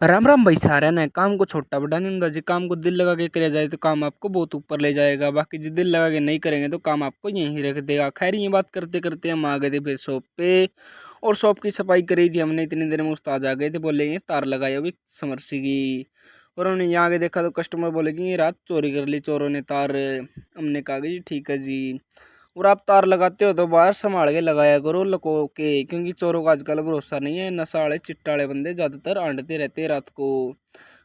राम राम भाई। सारा ने काम को छोटा बड़ा नहीं होता जी। काम को दिल लगा के किया जाए तो काम आपको बहुत ऊपर ले जाएगा। बाकी जी दिल लगा के नहीं करेंगे तो काम आपको यहीं रख देगा। खैर ये बात करते करते हम आ गए थे फिर शॉप पे। और शॉप की सफाई करी थी हमने। इतनी देर में उस्ताद आ गए थे, बोले ये तार लगाए अभी समरसी की। और हमने यहाँ आगे देखा तो कस्टमर बोले कि ये रात चोरी कर ली चोरों ने तार। हमने कहा कि जी ठीक है जी। और आप तार लगाते हो तो बाहर संभाल के लगाया करो लको के, क्योंकि चोरों का आजकल भरोसा नहीं है। नशा वाले चिट्टा वाले बंदे ज़्यादातर आंटते रहते हैं रात को।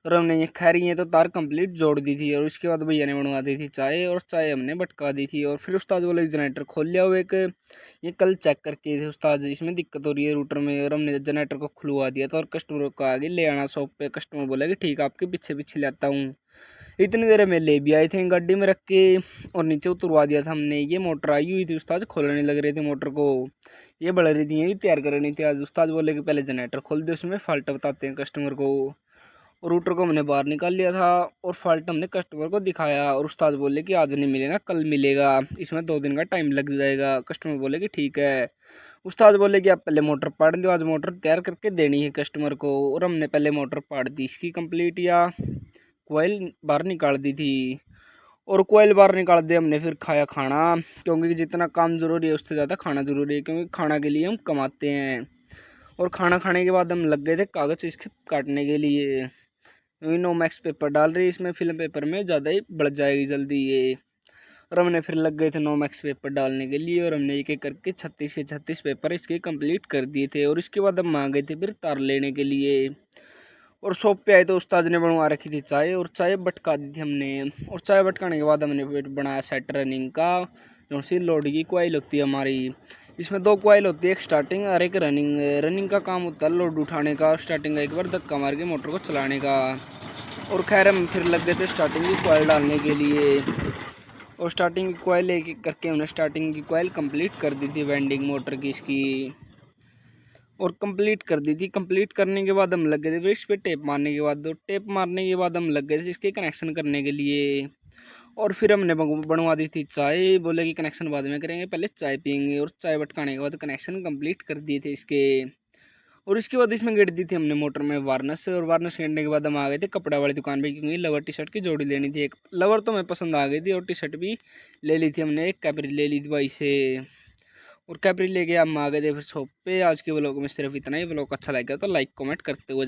और हमने ये खैर ये तो तार कंप्लीट जोड़ दी थी। और उसके बाद भैया ने बनवा दी थी चाय, और चाय हमने भटका दी थी। और फिर उस्ताद बोले जनरेटर खोल लिया वो एक, ये कल चेक करके थे उस्ताद इसमें दिक्कत हो रही है रूटर में। और हमने जनरेटर को खुलवा दिया था और कस्टमर को आगे ले आना शॉप पे। कस्टमर बोला कि ठीक है आपके पीछे पीछे ले आता हूँ। इतनी देर में ले भी आए थे गाड़ी में रख के। और नीचे उतरवा दिया था हमने। ये मोटर आई हुई थी, उस्ताद खोलने लग रहे थे मोटर को। ये बढ़ रही थी, ये भी तैयार करनी थी आज। उस्ताद बोले कि पहले जनरेटर खोल दे, उसमें फॉल्ट बताते हैं कस्टमर को। और रूटर को हमने बाहर निकाल लिया था और फॉल्ट हमने कस्टमर को दिखाया। और उस्ताद बोले कि आज नहीं मिलेगा कल मिलेगा, इसमें 2 दिन का टाइम लग जाएगा। कस्टमर बोले कि ठीक है। उस्ताद बोले कि आप पहले मोटर पाड़ लो, आज मोटर तैयार करके देनी है कस्टमर को। और हमने पहले मोटर पाड़ दी इसकी कंप्लीट, या कोयल बाहर निकाल दी थी। और कोयल बाहर निकाल दिया हमने। फिर खाया खाना, क्योंकि जितना काम ज़रूरी है उससे ज़्यादा खाना ज़रूरी है, क्योंकि खाना के लिए हम कमाते हैं। और खाना खाने के बाद हम लग गए थे कागज़ इसके काटने के लिए, क्योंकि नो मैक्स पेपर डाल रही है इसमें। फिल्म पेपर में ज़्यादा ही बढ़ जाएगी जल्दी ये। और हमने फिर लग गए थे नो मैक्स पेपर डालने के लिए। और हमने एक एक करके 36 के 36 पेपर इसके कंप्लीट कर दिए थे। और इसके बाद हम आ गए थे फिर तार लेने के लिए। और शॉप पे आए तो उस्ताद ने बनवा रखी थी चाय, और चाय भटका दी थी हमने। और चाय भटकाने के बाद हमने फिर बनाया सेट रनिंग का, जो सी लोड की कोयल होती है हमारी। इसमें 2 कोयल होती है, एक स्टार्टिंग और एक रनिंग। रनिंग का काम होता है लोड उठाने का, स्टार्टिंग का एक बार धक्का मार के मोटर को चलाने का। और खैर हम फिर लग गए थे स्टार्टिंग की कोयल डालने के लिए। और स्टार्टिंग की कोयल एक एक करके हमने स्टार्टिंग की कोयल कंप्लीट कर दी थी वेंडिंग मोटर की इसकी। और कंप्लीट कर दी थी। कंप्लीट करने के बाद हम लग गए थे इस पर टेप मारने के बाद। टेप मारने के बाद हम लग गए थे इसके कनेक्शन करने के लिए। और फिर हमने बनवा दी थी चाय। बोले कि कनेक्शन बाद में करेंगे, पहले चाय पियेंगे। और चाय भटकाने के बाद कनेक्शन कंप्लीट कर दिए थे इसके। और इसके बाद इसमें गेड़ दी थी हमने मोटर में वार्नस। और वार्नस गेड़ने के बाद हम आ गए थे कपड़ा वाली दुकान पे, क्योंकि लवर टी शर्ट की जोड़ी लेनी थी। एक लवर तो हमें पसंद आ गई थी, और टी शर्ट भी ले ली थी हमने। एक कैपरी ले ली थी भाई से। और कैपरी लेके हम आ गए थे फिर शॉप पे। आज के ब्लॉग में सिर्फ इतना ही। ब्लॉग अच्छा लगा तो लाइक कमेंट करते हुए